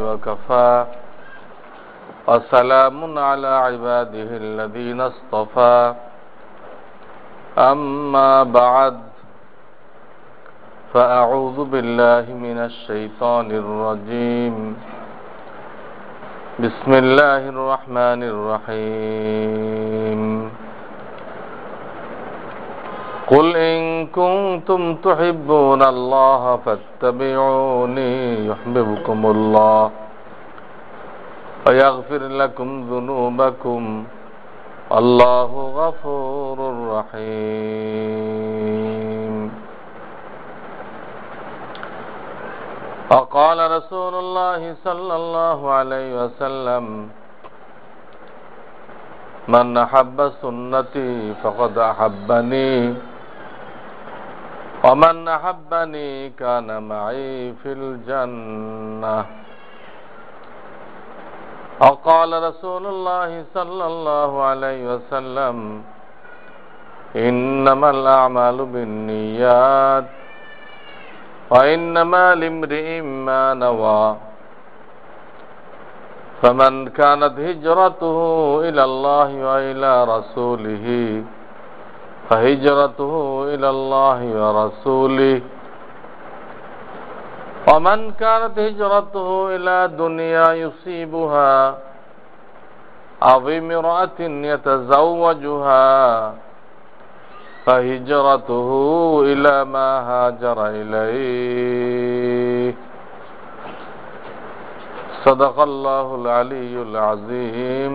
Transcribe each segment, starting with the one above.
وكفى وسلام على عباده الذين اصطفى أما بعد فأعوذ بالله من الشيطان الرجيم بسم الله الرحمن الرحيم قل إن كنتم تحبون الله فاتبعوني يحببكم الله ويغفر لكم ذنوبكم الله غفور رحيم وقال رسول الله صلى الله عليه وسلم من أحب سنتي فقد أحبني ومن أحبني كان معي في الجنة وقال رسول الله صلى الله عليه وسلم إنما الأعمال بالنيات وإنما لامرئ ما نوى فمن كانت هجرته إلى الله وإلى رسوله فهجرته إلى الله ورسوله ومن كانت هجرته إلى دنيا يصيبها أو امرأة يتزوجها فهجرته إلى ما هاجر إليه صدق الله العلي العظيم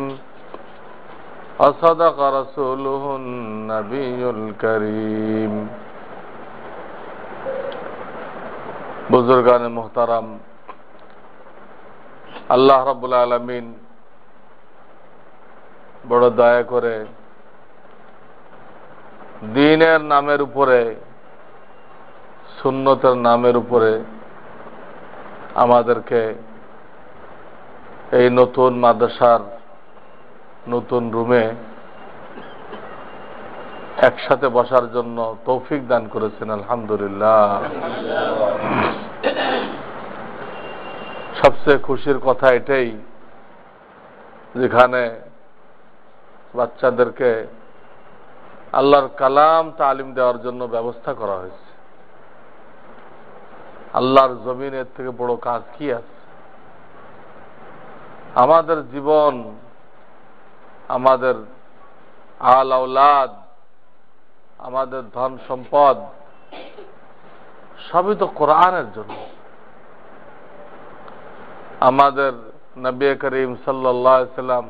وصدق رسوله النبي الكريم বুজুর্গানে মুহতারাম, আল্লাহ রাব্বুল আলামিন বড় দয়া করে দ্বীনের নামের উপরে, সুন্নতের নামের উপরে আমাদেরকে এই নতুন মাদ্রাসার নতুন রুমে একসাথে বসার জন্য তৌফিক দান করেছেন। আলহামদুলিল্লাহ। সবচেয়ে খুশির কথা এটাই, যেখানে বাচ্চাদেরকে আল্লাহর কালাম তালিম দেওয়ার জন্য ব্যবস্থা করা হয়েছে। আল্লাহর জমিনের থেকে বড় কাজ কি আছে? আমাদের জীবন, আমাদের আল আওলাদ, আমাদের ধন সম্পদ সবই তো কোরআনের জন্য। আমাদের নবী করিম সাল্লাল্লাহু আলাইহি সাল্লাম,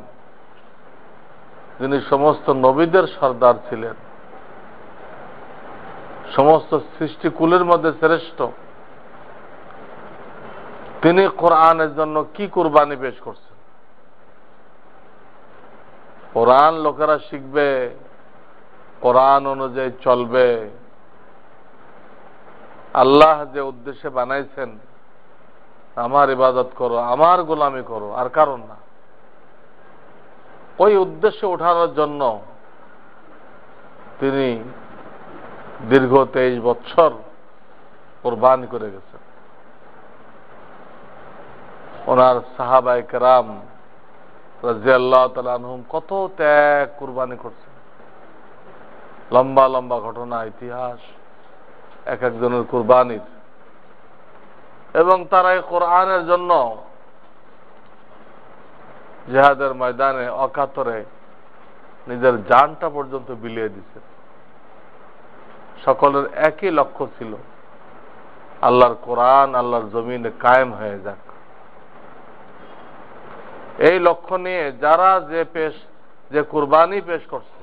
যিনি সমস্ত নবীদের সর্দার ছিলেন, সমস্ত সৃষ্টিকুলের মধ্যে শ্রেষ্ঠ, তিনি কোরআনের জন্য কি কুরবানি পেশ করছেন। কোরআন লোকেরা শিখবে, কোরআন অনুযায়ী চলবে। আল্লাহ যে উদ্দেশ্যে বানাইছেন, আমার ইবাদত করো, আমার গোলামি করো, আর কারণ না, ওই উদ্দেশ্যে ওঠানোর জন্য তিনি দীর্ঘ 23 বছর কুরবানি করে গেছেন। ওনার সাহাবায়ে কেরাম রাদিয়াল্লাহু তাআলা আনহুম কত ত্যাগ কুরবানি করছেন। লম্বা লম্বা ঘটনা, ইতিহাস এক একজনের কুরবানির, এবং তারা এই কোরআনের জন্য জিহাদের ময়দানে অকাতরে নিজের জানটা পর্যন্ত বিলিয়ে দিছে। সকলের একই লক্ষ্য ছিল, আল্লাহর কোরআন আল্লাহর জমিনে কায়েম হয়ে যাক। এই লক্ষ্য নিয়ে যারা যে কুরবানি পেশ করছে,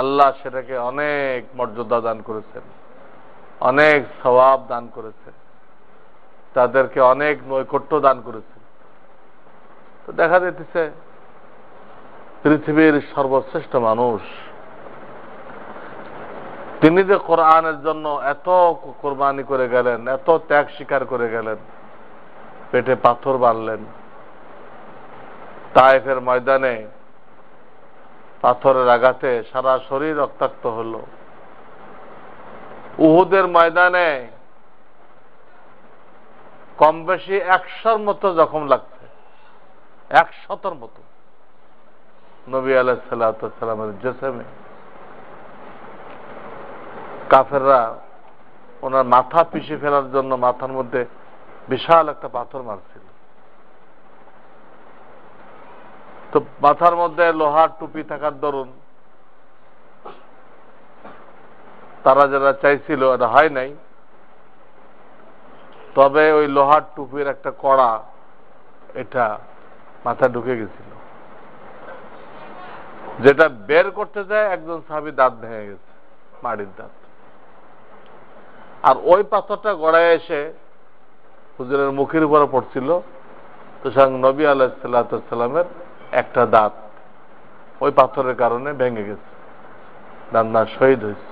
আল্লাহ সেটাকে অনেক মর্যাদা দান করেছেন, অনেক সওয়াব দান করেছেন, তাদেরকে অনেক নৈকট্য দান করেছেন। তো দেখা যেতেছে পৃথিবীর সর্বশ্রেষ্ঠ মানুষ, তিনি যে কোরআনের জন্য এত কোরবানি করে গেলেন, এত ত্যাগ স্বীকার করে গেলেন, পেটে পাথর বাঁধলেন, তায়েফের ময়দানে পাথরের আঘাতে সারা শরীর রক্তাক্ত হল, উহুদের ময়দানে কম বেশি 100-র মতো জখম লাগছে, 100-র মতো নবী আলাইহিস সালাতু ওয়াস সালামের জিসমে। কাফেররা ওনার মাথা পিষে ফেলার জন্য মাথার মধ্যে বিশাল একটা পাথর মারছিল। তো মাথার মধ্যে লোহার টুপি থাকার দরুন তারা যারা চাইছিল এটা হয় নাই, তবে ওই লোহার টুপির একটা কড়া এটা মাথা ঢুকে গেছিল, যেটা বের করতে যায় একজন সাহাবী দাঁত ভেঙে গেছে, মাড়ির দাঁত। আর ওই পাথরটা গড়ায় এসে হুজুরের মুখের উপরে পড়ছিল, তো স্বয়ং নবী আলাইহিস সালাতু ওয়াস সালামের একটা দাঁত ওই পাথরের কারণে ভেঙে গেছে, দান্না শহীদ হয়েছে।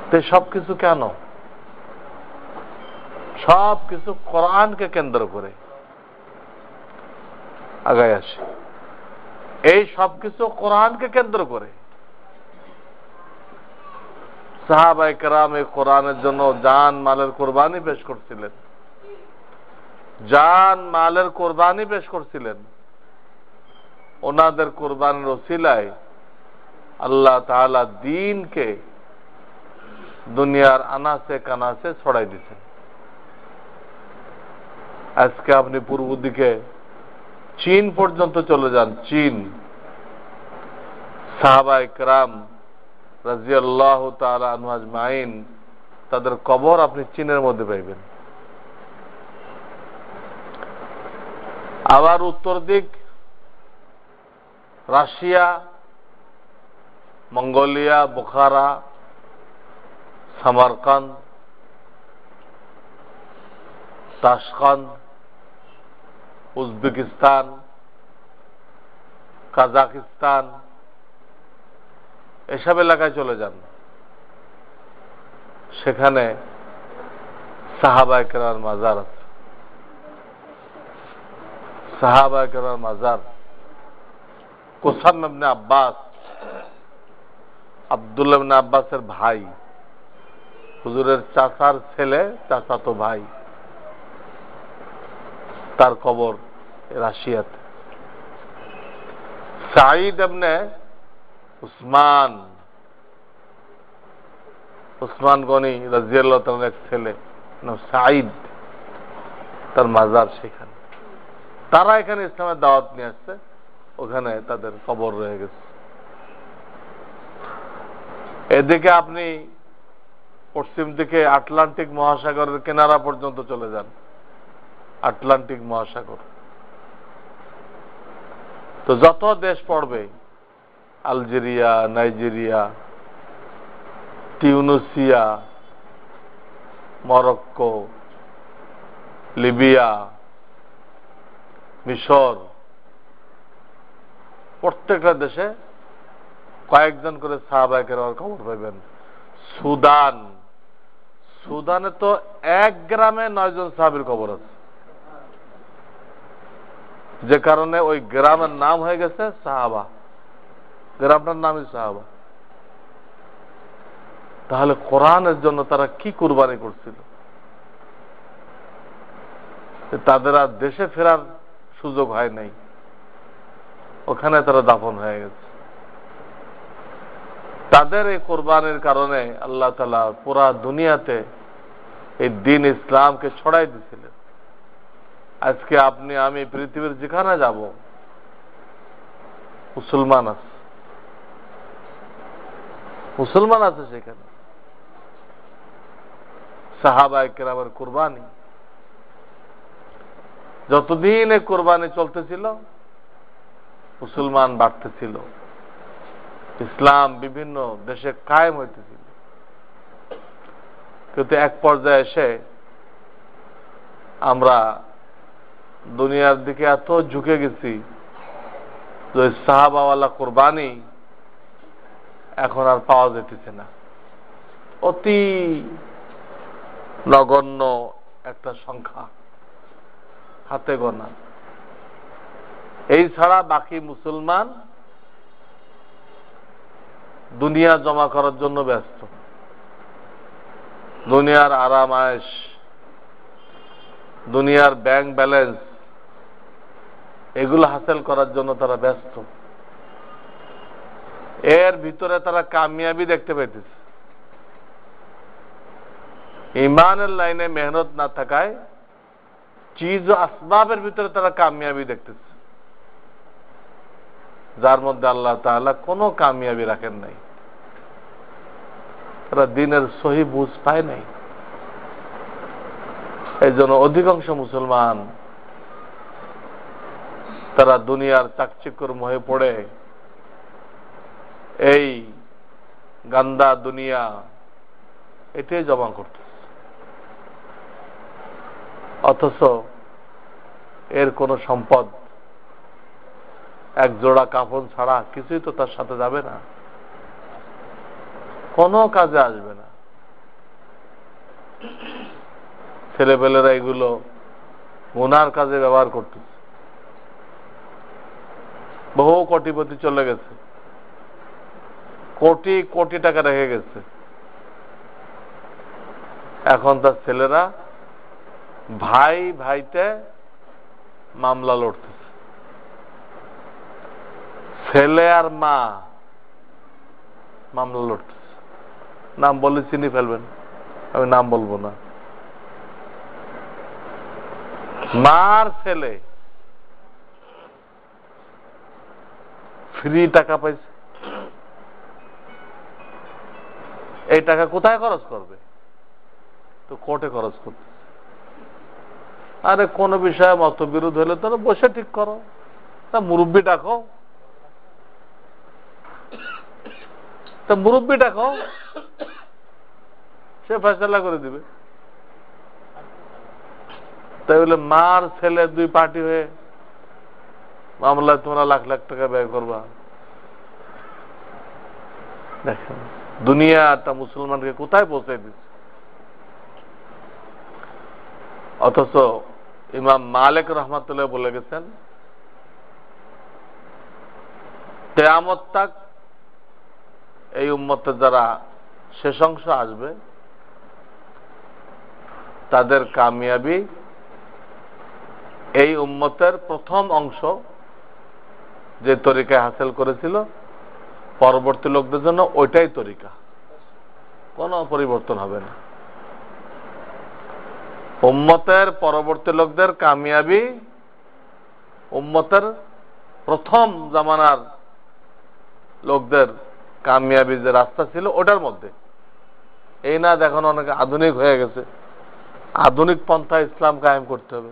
তো সবকিছু কেন? সবকিছু কোরআনকে কেন্দ্র করে আগায় আসে। এই সবকিছু কোরআনকে কেন্দ্র করে। সাহাবায়ে কেরাম এই কোরআনের জন্য জান মালের কোরবানি পেশ করছিলেন, জান মালের কোরবানি পেশ করছিলেন। ওনাদের কোরবানির ওসিলায় আল্লাহ তাআলা দ্বীনকে দুনিয়ার আনাচে কানাচে ছড়াই দিচ্ছেন। আজকে আপনি পূর্ব দিকে চীন পর্যন্ত চলে যান, চীন সাহাবায়ে কেরাম রাদিয়াল্লাহু তাআলা আনহু আজমাইন, তাদের কবর আপনি চীনের মধ্যে পাইবেন। আবার উত্তর দিক Russia, Mongolia, Bukhara, Samarkand, Tashkent, Uzbekistan, Kazakhstan, এসব এলাকায় চলে যান। সেখানে সাহাবায়ে কেরামের মাজার আছে, সাহাবায়ে কেরামের মাজার। কুসাম ইবনে আব্বাস, আব্দুল্লাহ ইবনে আব্বাসের ভাই, হুজুরের চাচার ছেলে, চাচাতো ভাই, তার কবর রাশিয়াতে। সাঈদ ইবনে উসমান, উসমান গনি রাদিয়াল্লাহু তাআলার এক ছেলে নাম সাঈদ, তার মাজার সেখানে। তারা এখানে ইসলামের দাওয়াত নিয়ে আসছে, ওখানে তাদের কবর রয়ে গেছে। এদিকে আপনি পশ্চিম দিকে আটলান্টিক মহাসাগরের কিনারা পর্যন্ত চলে যান, আটলান্টিক মহাসাগর। তো যত দেশ পড়বে, Algeria, Nigeria, Tunisia, Morocco, Libya, মিশর, প্রত্যেকটা দেশে কয়েকজন করে সাহাবায়ে কেরামের কবর পাবেন। সুদান, সুদানে তো এক গ্রামে 9 জন সাহাবীর কবর আছে, যে কারণে ওই গ্রামের নাম হয়ে গেছে সাহাবা, গ্রামটার নামই সাহাবা। তাহলে কোরআনের জন্য তারা কি কুরবানি করছিল? তাদের আর দেশে ফেরার সুযোগ হয় নাই, ওখানে তারা দাফন হয়ে গেছে। তাদের এই কোরবানির কারণে আল্লাহ তাআলা পুরা দুনিয়াতে এই দ্বীন ইসলামকে ছড়াই দিয়েছিলেন। আজকে আপনি আমি পৃথিবীর যেখানে যাব, মুসলমান আছে, মুসলমান আছে সেখানে। সাহাবায়ে কেরামের কুরবানি, যতদিন এই কুরবানি চলতেছিল মুসলমান বাড়তেছিল, ইসলাম বিভিন্ন দেশে কায়েম হইতেছিল। কিন্তু এক পর্যায়ে এসে আমরা দুনিয়ার দিকে এত ঝুঁকে গেছি যে সাহাবাওয়ালা কুরবানি এখন আর পাওয়া যেতেছে না, অতি নগণ্য একটা সংখ্যা, হাতে গোনা। এই ছাড়া বাকি মুসলমান দুনিয়া জমা করার জন্য ব্যস্ত, দুনিয়ার আরাম আয়েশ দুনিয়ার ব্যাংক ব্যালেন্স, এগুলো হাসিল করার জন্য তারা ব্যস্ত। এর ভিতরে তারা কামিয়াবি দেখতে পাইতেছে। ইমানের লাইনে মেহনত না থাকায় চিজ ও আসবাবের ভিতরে তারা কামিয়াবি দেখতেছে, যার মধ্যে আল্লাহ তাআলা কোনো কামিয়াবি রাখেন নাই। তারা দিনের সহি বুঝ পায় নাই। এই জন্য অধিকাংশ মুসলমান তারা দুনিয়ার চাকচিক্যর মোহে পড়ে এই গান্দা দুনিয়া এটাই জমা করতেছে, অথচ এর কোনো সম্পদ, এক জোড়া কাফন ছাড়া কিছুই তো তার সাথে যাবে না, কোনো কাজে আসবে না। ছেলেপেলেরা এগুলো গুনার কাজে ব্যবহার করতেছে। বহু কোটিপতি চলে গেছে, কোটি কোটি টাকা রেখে গেছে, এখন তার ছেলেরা ভাই ভাইতে মামলা লড়তেছে। ছেলে আর মা মামলা লড়তেছে। নাম বলে চিনি ফেলবেন, আমি নাম বলবো না। মার ছেলে ফ্রি টাকা পাইছে, এই টাকা কোথায় খরচ করবে? তো কোর্টে খরচ করতে। আরে কোন বিষয়ে মতবিরোধ হলে তো বসে ঠিক করো, তা মুরব্বী ডাকো, তা মুরব্বী ডাকো, সে ফয়সালা করে দিবে। তাই বলে মার ছেলে দুই পার্টি হয়ে মামলায় তোমরা লাখ লাখ টাকা ব্যয় করবা। দেখেন দুনিয়াটা মুসলমানকে কোথায় পৌঁছে দিচ্ছে। অথচ ইমাম মালিক রহমাতুল্লাহ বলে গেছেন, কিয়ামত তাক এই উম্মতের যারা শেষ অংশ আসবে তাদের কামিয়াবি এই উম্মতের প্রথম অংশ যে তরিকায় হাসিল করেছিল পরবর্তী লোকদের জন্য ওইটাই তরিকা, কোনো পরিবর্তন হবে না। উম্মতের পরবর্তী লোকদের কামিয়াবি উম্মতের প্রথম জামানার লোকদের কামিয়াবি যে রাস্তা ছিল ওটার মধ্যে। এই না দেখুন অনেক আধুনিক হয়ে গেছে, আধুনিক পন্থা ইসলাম কায়েম করতে হবে।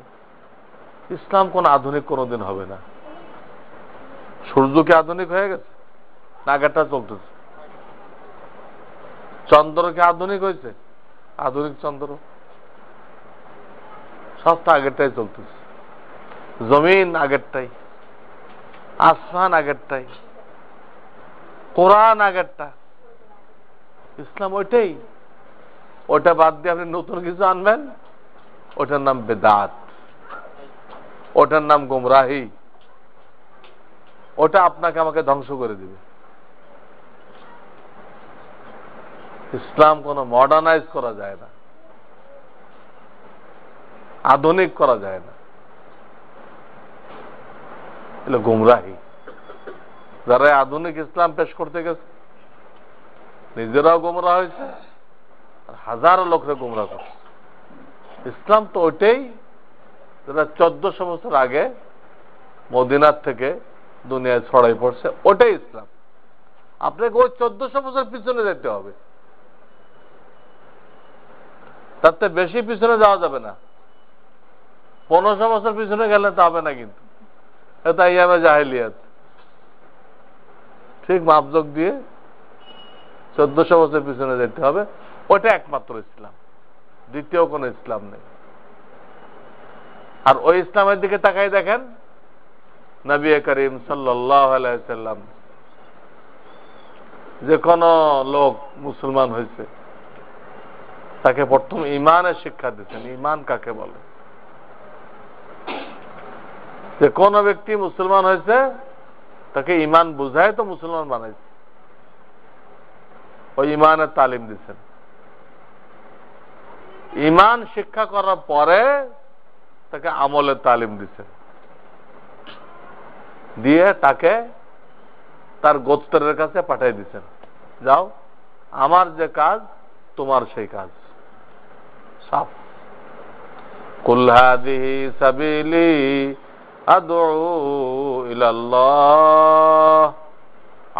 ইসলাম কোন আধুনিক কোনদিন হবে না। সূর্য কি আধুনিক হয়ে গেছে? আগেরটা চলতেছে। চন্দ্র কি আধুনিক হয়েছে? আধুনিক চন্দ্র সব তো আগেরটাই চলতেছে। জমিন আগেরটাই, আসমান আগেরটাই, কোরআন আগেরটা, ইসলাম ওইটাই। ওটা বাদ দিয়ে আপনি নতুন কিছু আনবেন, ওটার নাম বেদাত, ওটার নাম গোমরাহি, ওটা আপনাকে আমাকে ধ্বংস করে দিবে। ইসলাম কোনো মডার্নাইজ করা যায় না, আধুনিক করা যায় না, এগুলো গুমরাহি। যারা আধুনিক ইসলাম পেশ করতে গেছে নিজেরাও গুমরা হয়েছে, আর হাজারো লোকরা গুমরা করছে। ইসলাম তো ওইটাই যেটা 1400 বছর আগে মদিনার থেকে দুনিয়ায় ছড়াই পড়ছে, ওটাই ইসলাম। আপনাকে ওই 1400 বছর পিছনে যেতে হবে, তাতে বেশি পিছনে যাওয়া যাবে না। 1500 বছর পিছনে গেলে তো হবে না, কিন্তু এটা ইয়ামে জাহেলিয়াত। ঠিক মাপজোক দিয়ে 1400 বছর পিছনে যেতে হবে, ওটা একমাত্র ইসলাম, দ্বিতীয় কোন ইসলাম নেই। আর ওই ইসলামের দিকে তাকাই দেখেন, নবী করিম সাল্লাল্লাহু আলাইহি সাল্লাম যে কোন লোক মুসলমান হয়েছে তাকে প্রথম ইমানের শিক্ষা দিচ্ছেন। ইমান কাকে বলে? যে কোন ব্যক্তি মুসলমান হয়েছে তাকে ইমান বুঝায় তো মুসলমান বানাইছে, ওই ইমানের তালিম দিচ্ছেন। ইমান শিক্ষা করার পরে তাকে আমলের তালিম দিচ্ছেন, দিয়ে তাকে তার গোত্রের কাছে পাঠিয়ে দিচ্ছেন, যাও আমার যে কাজ তোমার সেই কাজ। সাফ কুল হাযিহি সাবিলি আদউ ইলাল্লাহ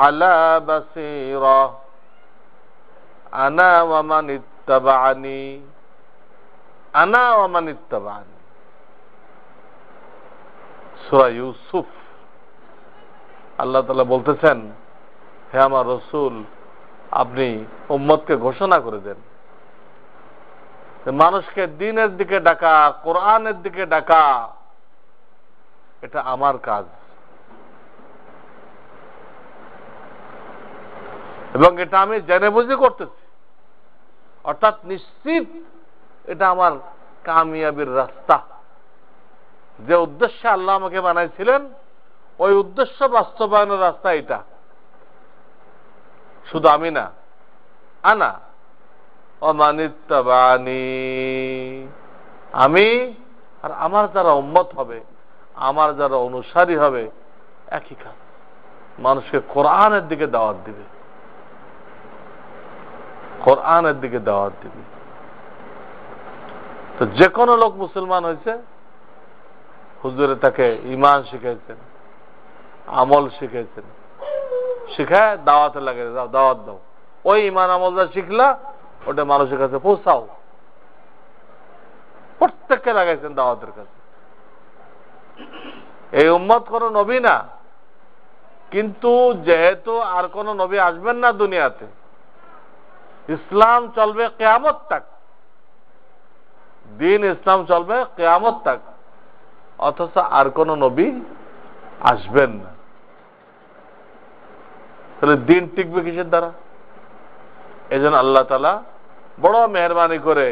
আলা বাসীরা আনা ওয়া মান ইত্তাবা'আনি আনা ওয়া মান ইত্তাবা'আনি। সূরা ইউসুফ, আল্লাহ তাআলা বলতেছেন, হে আমার রাসূল, আপনি উম্মতকে ঘোষণা করে দেন মানুষকে দ্বীনের দিকে ডাকা, কোরআনের দিকে ডাকা, এটা আমার কাজ, এবং এটা আমি জেনে বুঝে করতেছি, অর্থাৎ নিশ্চিত এটা আমার কামিয়াবির রাস্তা। যে উদ্দেশ্যে আল্লাহ আমাকে বানাইছিলেন ওই উদ্দেশ্য বাস্তবায়নের রাস্তা এটা। শুধু আমি না, আনা ওয়া মান ইত্তাবা'আনি, আমি আর আমার যারা উম্মত হবে, আমার যারা অনুসারী হবে, একই কাজ, মানুষকে কোরআনের দিকে দাওয়াত দিবে, কোরআনের দিকে দাওয়াত দিবে। তো যে কোনো লোক মুসলমান হয়েছে, হুজুরে তাকে ঈমান শিখাইছেন, আমল শিখাইছেন, শিখায় দাওয়াতে লাগে, যাও দাওয়াত দাও, ওই ঈমান আমল যা শিখলা ওটা মানুষের কাছে পৌঁছাও। প্রত্যেককে লাগাইছেন দাওয়াতের কাছে। এই উম্মত কোন নবী না, কিন্তু যেহেতু আর কোন নবী আসবেন না দুনিয়াতে, ইসলাম চলবে কিয়ামত তাক, দিন ইসলাম চলবে কিয়ামত তাক, অথচ আর কোন নবী আসবেন না। তাহলে দিন টিকবে কিসের দ্বারা? এজন্য আল্লাহ তাআলা বড় মেহরবানি করে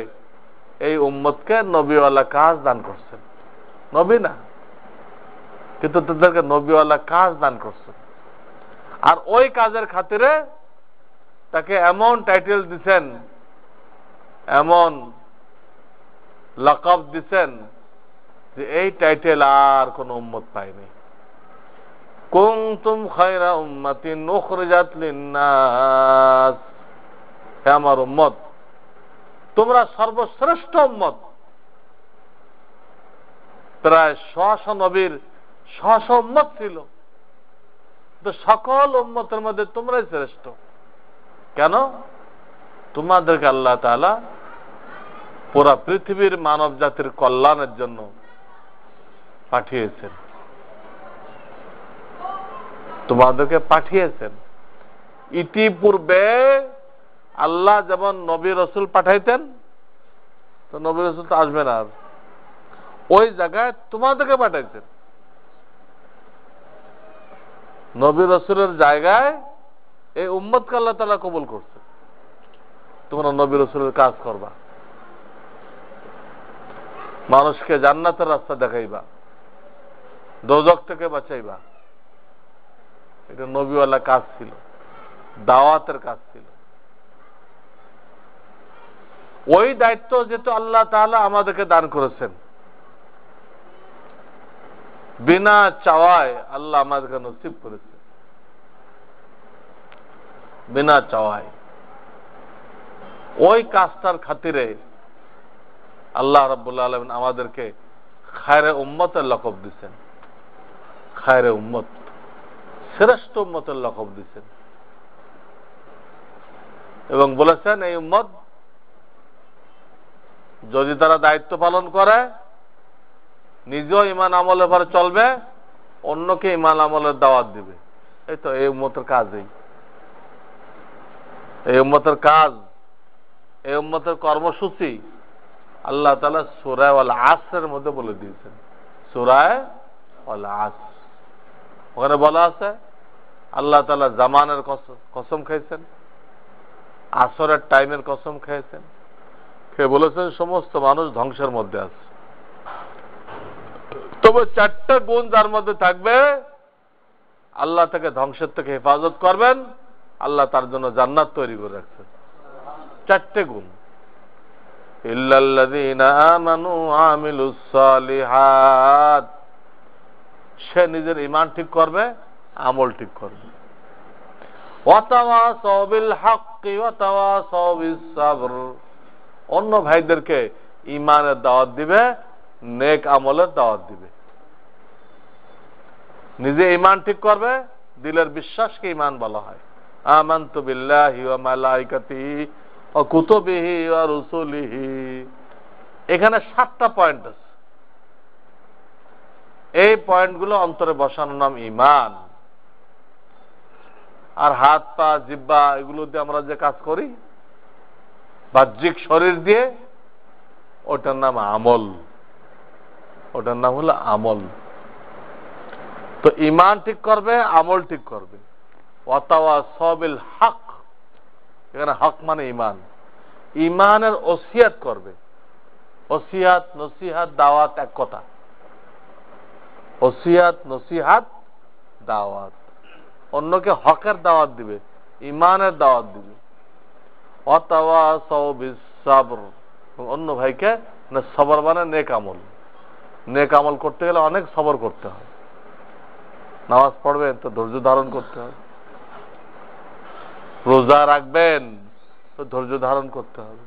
এই উম্মতকে নবীওয়ালা কাজ দান করছেন। নবী না, কিন্তু তাদেরকে নবীওয়ালা কাজ দান করছেন। আর ওই কাজের খাতিরে তাকে এমন টাইটেল দিচ্ছেন, এমন লাকাব দিচ্ছেন যে এই টাইটেল আর কোন উম্মত পায়নি। কুনতুম খায়রা উম্মাতিন উখরিজাত লিন-নাস, হে আমার উম্মত, তোমরা সর্বশ্রেষ্ঠ উম্মত। প্রায় 100 নবীর 100 উম্মত ছিল, তো সকল উম্মতের মধ্যে তোমরাই শ্রেষ্ঠ। কেন? তোমাদেরকে আল্লাহ তাআলা পুরা পৃথিবীর মানব জাতির কল্যাণের জন্য পাঠিয়েছেন, তোমাদেরকে পাঠিয়েছেন। ইতিপূর্বে আল্লাহ যেমন নবী রাসূল পাঠাইতেন, তো নবী রাসূল তো আসবে না, ওই জায়গায় তোমাদেরকে পাঠাইছেন। নবী রাসূলের জায়গায় এই উম্মতকে আল্লাহ তাআলা কবুল করছে। তোমরা নবী রাসূলের কাজ করবা, মানুষকে জান্নাতের রাস্তা দেখাইবা, দোজখ থেকে বাঁচাইবা। এটা নবীওয়ালা কাজ ছিল, দাওয়াতের কাজ ছিল। ওই দায়িত্ব যেহেতু আল্লাহ তাআলা আমাদেরকে দান করেছেন, বিনা চাওয়ায় আল্লাহ আমাদেরকে নসিব করেছে, বিনা চাওয়ায়। ওই কাজটার খাতিরে আল্লাহ রাব্বুল আলামিন আমাদেরকে খায়রে উম্মতের লকব দিচ্ছেন, খায়রে উম্মত, শ্রেষ্ঠ উম্মতের লকব দিচ্ছেন, এবং বলেছেন এই উম্মত যদি তারা দায়িত্ব পালন করে, নিজেও ঈমান আমলের উপরে চলবে, অন্যকে ঈমান আমলের দাওয়াত দিবে। এই তো এই উম্মতের কাজই, এই উম্মতের কাজ, এই উম্মতের কর্মসূচি আল্লাহ তাআলা সূরা আল আসরের মধ্যে বলে দিয়েছেন। সূরা আল আসর, ওখানে বলা আছে আল্লাহ তাআলা জামানের কসম খাইছেন, আসরের টাইমের কসম খাইছেন, খেয়ে বলেছেন সমস্ত মানুষ ধ্বংসের মধ্যে আছে। তবে 4টা গুণ যার মধ্যে থাকবে, আল্লাহ তাকে ধ্বংসের থেকে হেফাজত করবেন, আল্লাহ তার জন্য জান্নাত তৈরি করে রাখছেন। 4টে গুণ। ইল্লাল্লাযীনা আমানু ওয়া আমিলুস সালিহাত। সে নিজের ঈমান ঠিক করবে, আমল ঠিক করবে। ওয়া তাওয়াসাউ বিল হাক্কি ওয়া তাওয়াসাউ বিস সাবর। অন্য ভাইদেরকে ঈমানের দাওয়াত দিবে, নেক আমলের দাওয়াত দিবে। নিজে ঈমান ঠিক করবে, দিলের বিশ্বাসকে ঈমান বলা হয়। আমানতু বিল্লাহি ওয়া মালাইকাতিহি ওয়া কুতুবিহি ওয়া রুসুলিহি। এখানে 7টা পয়েন্ট আছে। এই পয়েন্টগুলো অন্তরে বসানোর নাম ঈমান। আর হাত পা জিহ্বা এগুলো দিয়ে আমরা যে কাজ করি বাহ্যিক শরীর দিয়ে, ওটার নাম আমল। ওটার নাম হলো আমল। তো ঈমান ঠিক করবে, আমল ঠিক করবে। ওয়াতাওয়াসাউ বিল হক, এখানে হক মানে ঈমান। ঈমানের ওসিয়াত করবে। ওসিয়াত, নসিহাত, দাওয়াত এক কথা। ওসিয়াত, নসিহাত, দাওয়াত। অন্যকে হকের দাওয়াত দিবে, ঈমানের দাওয়াত দিবে। ওয়াতাওয়াসাউ বিস সাবর, অন্য ভাইকে সবর মানে নেক আমল। নেক আমল করতে গেলে অনেক সবর করতে হয়। নামাজ পড়বেন তো ধৈর্য ধারণ করতে হয়, রোজা রাখবেন তো ধৈর্য ধারণ করতে হবে,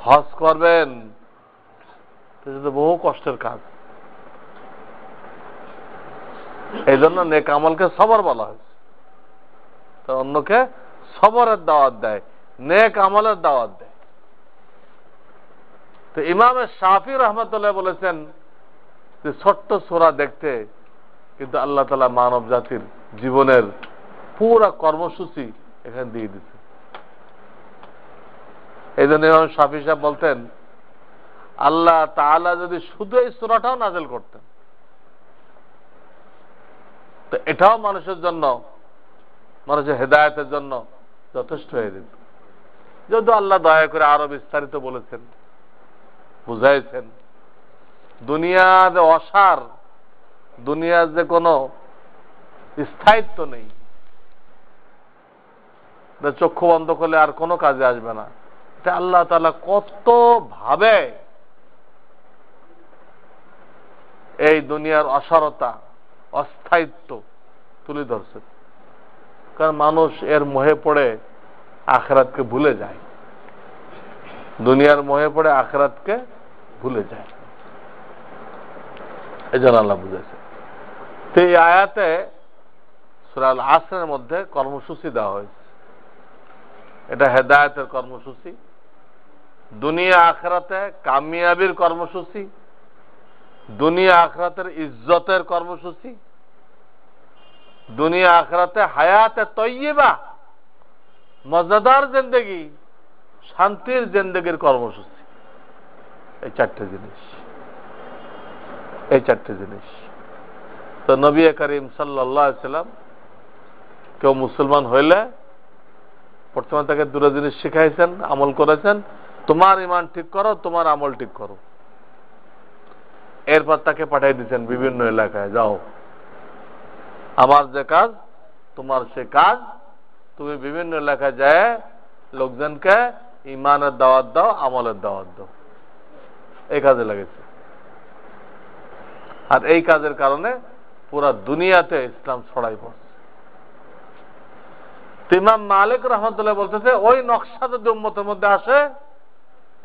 হজ করবেন তো বহু কষ্টের কাজ। এই জন্য নেক আমলকে সবর বলা হয়েছে। তো অন্যকে সবরের দাওয়াত দেয়, নেক আমলের দাওয়াত দেয়। তো ইমাম শাফি রহমতুল্লাহ বলেছেন যে ছোট্ট সূরা দেখতে কিন্তু আল্লাহ তাআলা মানব জাতির জীবনের পুরা কর্মসূচি এখানে দিয়ে দিচ্ছে। এই জন্য ইমাম শাফি সাহেব বলতেন, আল্লাহ তাআলা যদি শুধু এই সূরাটাও নাযিল করতেন তো এটাও মানুষের জন্য, মানুষের হেদায়েতের জন্য যথেষ্ট হয়ে যেত। যদি আল্লাহ দয়া করে আরো বিস্তারিত বলেছেন, বুঝাইছেন, দুনিয়ার অসার, দুনিয়ার যে কোনো স্থায়িত্ব নেই, চক্ষু বন্ধ করলে আর কোনো কাজে আসবে না, এটা আল্লাহ তাআলা কত ভাবে এই দুনিয়ার অসারতা, অস্থায়িত্ব তুলে ধরছে। কারণ মানুষ এর মোহে পড়ে আখিরাতকে ভুলে যায়, দুনিয়ার মোহে পড়ে আখিরাতকে ভুলে যায়। এই জন্য আল্লাহ বুঝেছে। তো এই আয়াতে সূরা আল আসরের মধ্যে কর্মসূচি দেওয়া হয়েছে। এটা হেদায়েতের কর্মসূচি, দুনিয়া আখিরাতে কামিয়াবির কর্মসূচি, দুনিয়া আখিরাতের ইজ্জতের কর্মসূচি, দুনিয়া আখিরাতে হায়াতে তয়্যিবা, মজাদার জিন্দেগি, শান্তির জিন্দেগির কর্মসূচি। এই চারটে জিনিস, এই চারটে জিনিস। তো নবী করিম সাল্লাল্লাহু আলাইহি সাল্লাম কেউ মুসলমান হইলে প্রথমে তাকে দুটো জিনিস শিখাইছেন, আমল করেছেন। তোমার ঈমান ঠিক করো, তোমার আমল ঠিক করো। এরপর তাকে পাঠিয়ে দিয়েছেন বিভিন্ন এলাকায়, যাও আমার যে কাজ তোমার সে কাজ, তুমি বিভিন্ন এলাকায় যায় লোকজনকে ঈমানের দাওয়াত দাও, আমলের দাওয়াত দাও। এই কাজে লেগেছে। আর এই কাজের কারণে পুরা দুনিয়াতে ইসলাম ছড়াই পড়ছে। ইমাম মালিক রহমতুল্লাহ বলতেছে, ওই নকশা যদি উম্মতের মধ্যে আসে,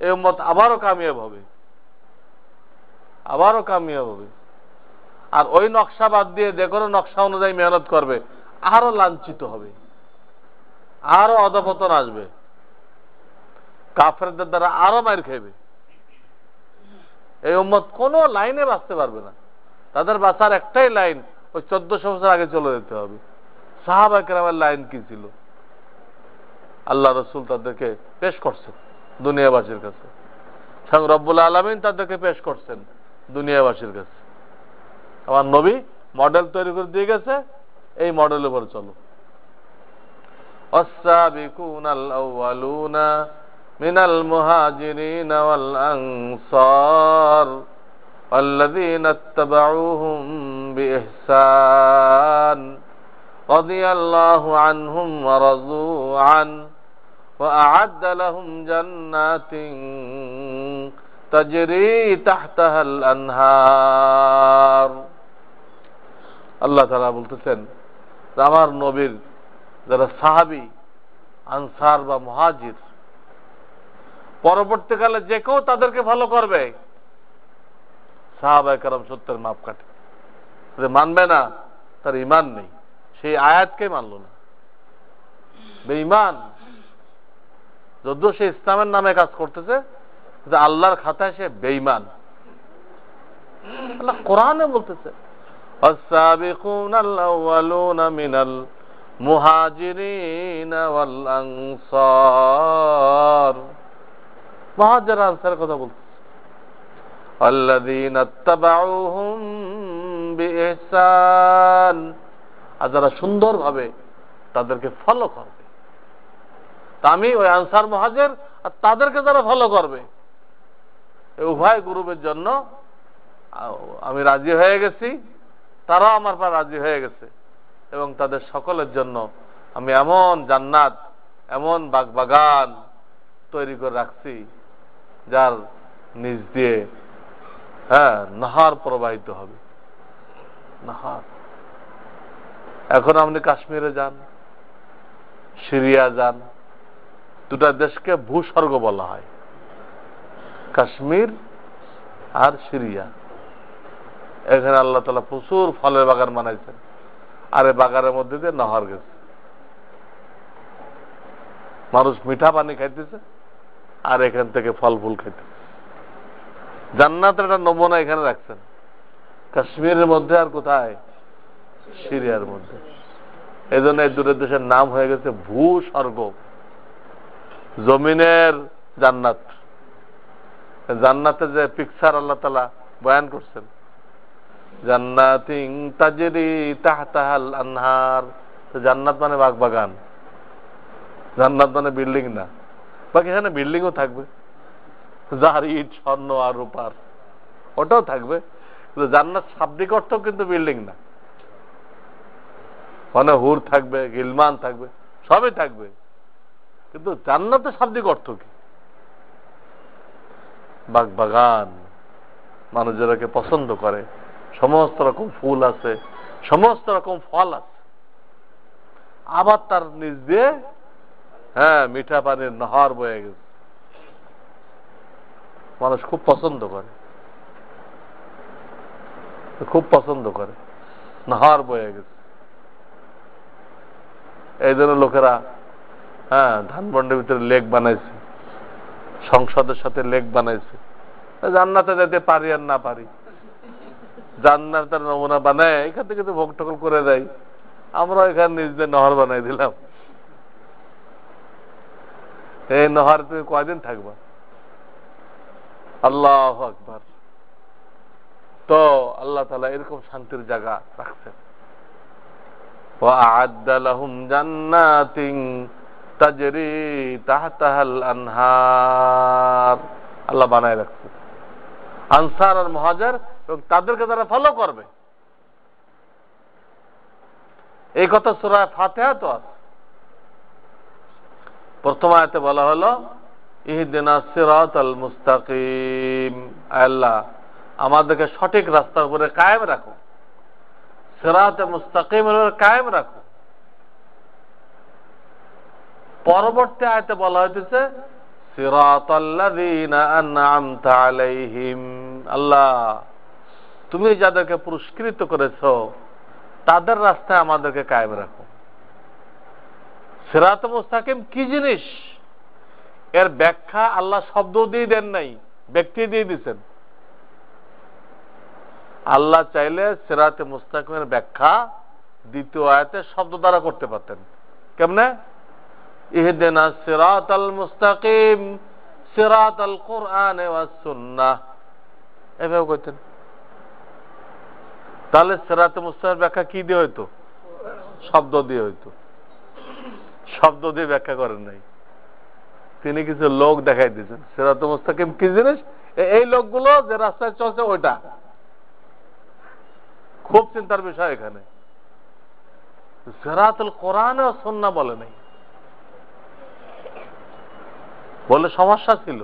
এই উম্মত আবারও কামিয়াব হবে, আবারও কামিয়াব হবে। আর ওই নকশা বাদ দিয়ে যে কোনো নকশা অনুযায়ী মেহনত করবে, আরো লাঞ্ছিত হবে, আরো অধপতন আসবে, কাফেরদের দ্বারা আরো মার খাইবে। এই উম্মত কোন লাইনে বাঁচতে পারবে না। তাদের বাঁচার একটাই লাইন, ওই 1400 বছর আগে চলে যেতে হবে। সাহাবা কেরামের লাইন কি ছিল? আল্লাহ রসুল তাদেরকে পেশ করছেন দুনিয়াবাসীর কাছে, স্বয়ং রব্বুল আলামিন তাদেরকে পেশ করছেন দুনিয়াবাসীর কাছে। আমার নবী মডেল তৈরি করে দিয়ে গেছে, এই মডেলের উপর চলো। আস-সাবিকুনাল আউয়ালুনা মিনাল মুহাজিরিন ওয়াল আনসার والذين اتبعوهم بإحسان رضي الله عنهم ورضوا عنه وأعد لهم جنات تجري تحتها الأنهار আল্লাহ তাআলা বলতেছেন আমার নবীর যারা সাহাবী আনসার বা মুহাজির পরবর্তীকালে যে কেউ তাদেরকে ফলো করবে সাহাবায়ে কেরাম সত্যের মাপকাঠি যে মানবে না তার ঈমান নেই সেই আয়াতকে মানল না বেঈমান যদিও সে ইসলামের নামে কাজ করতেছে যে আল্লাহর খাতায় সে বেঈমান আল্লাহ কোরআনে বলতেছে السابقون الأولون من المهاجرين والأنصار মুহাজির আনসার কথা বলতেছে الذين اتبعوهم بإحسان আর যারা সুন্দরভাবে তাদেরকে ফলো করবে তা আমি ওই আনসার মুহাজির আর তাদেরকে যারা ফলো করবে এই উভয় গ্রুপের জন্য আমি রাজি হয়ে গেছি তারাও আমার পর রাজি হয়ে গেছে এবং তাদের সকলের জন্য আমি এমন জান্নাত এমন বাগবাগান তৈরি করে রাখছি যার নিচ দিয়ে নাহার প্রবাহিত হবে নাহার এখন আপনি কাশ্মীরে যান সিরিয়া যান দুটা দেশকে ভূস্বর্গ বলা হয় কাশ্মীর আর সিরিয়া এখানে আল্লাহ তাআলা প্রচুর ফলের বাগান বানাইছেন আর এই বাগানের মধ্যে দিয়ে নহর গেছে মানুষ মিঠা পানি খাইতেছে আর এখান থেকে ফল ফুল খাইতেছে জান্নাতের একটা নমুনা এখানে রাখছেন কাশ্মীরের মধ্যে আর কোথায় সিরিয়ার মধ্যে এই জন্য এই দুটো দেশের নাম হয়ে গেছে ভূস্বর্গ জমিনের জান্নাত জান্নাতের যে পিকচার আল্লাহ তাআলা বয়ান করছেন জান্নাতিন তাজরি তাহতাহাল আনহার জান্নাত মানে বাগবাগান জান্নাত মানে বিল্ডিং না বাকি এখানে বিল্ডিংও থাকবে যার ইট স্বর্ণ আর রূপার ওটাও থাকবে কিন্তু জান্নাত শাব্দিক অর্থ কিন্তু বিল্ডিং না মানে হুর থাকবে গিলমান থাকবে সবই থাকবে কিন্তু জান্নাতের শাব্দিক অর্থ কি বাগবাগান মানুষ যারাকে পছন্দ করে সমস্ত রকম ফুল আছে সমস্ত রকম ফল আছে আবার তার নিজ দিয়ে মিঠা পানির নহর বয়ে গেছে মানুষ খুব পছন্দ করে নহর বয়ে গেছে এই জন্য লোকেরা ধানমন্ডির ভিতরে লেক বানাইছে সংসদের সাথে লেক বানাইছে জান্নাতে যেতে পারি আর না পারি জান্নাতের নমুনা বানায় এখান থেকে তো ভোগ টোকল করে দেয় আমরা এখানে নিজেদের নহর বানাই দিলাম এই নহর তুমি কয়দিন থাকবা আল্লাহু আকবার তো আল্লাহ তাআলা এরকম শান্তির জায়গা রাখছেন وأعد لهم جنات تجري تحتها الأنهار আল্লাহ বানায় রাখছে আনসার আর মুহাজির এবং তাদেরকে যারা ফলো করবে এই কথা সূরা ফাতিহা তো আছে প্রথম আয়াতে বলা হলো ইহদিনাস সিরাতাল মুস্তাকিম আল্লাহ আমাদেরকে সঠিক রাস্তার উপরে কায়েম রাখো সিরাতে মুস্তাকিমের উপরে কায়েম রাখো পরবর্তী আয়াতে বলা হইতেছে সিরাতাল্লাযীনা আন'আমতা আলাইহিম আল্লাহ তুমি যাদেরকে পুরস্কৃত করেছো তাদের রাস্তায় আমাদেরকে কায়েম রাখো সিরাতে মুস্তাকিম কি জিনিস এর ব্যাখ্যা আল্লাহ শব্দ দিয়ে দেন নাই ব্যক্তি দিয়ে দিয়েছেন আল্লাহ চাইলে সিরাতে মুস্তাকিমের ব্যাখ্যা দ্বিতীয় আয়াতে শব্দ দ্বারা করতে পারতেন কেমনে ইহদিনাস সিরাতাল মুস্তাকিম সিরাতাল কুরআন ওয়াস সুন্নাহ এভাবে কইতেন তাহলে সিরাতে মুস্তাকিমের ব্যাখ্যা কি দিয়ে হইতো শব্দ দিয়ে হইতো শব্দ দিয়ে ব্যাখ্যা করেন নাই তিনি কিছু লোক দেখাই দিয়েছেন সিরাতে মুস্তাকিম কি জিনিস এই লোকগুলো যে রাস্তায় চলছে ওইটা খুব চিন্তার বিষয় এখানে সিরাতুল কোরআন ও সুন্নাহ বলে নাই বলে সমস্যা ছিল।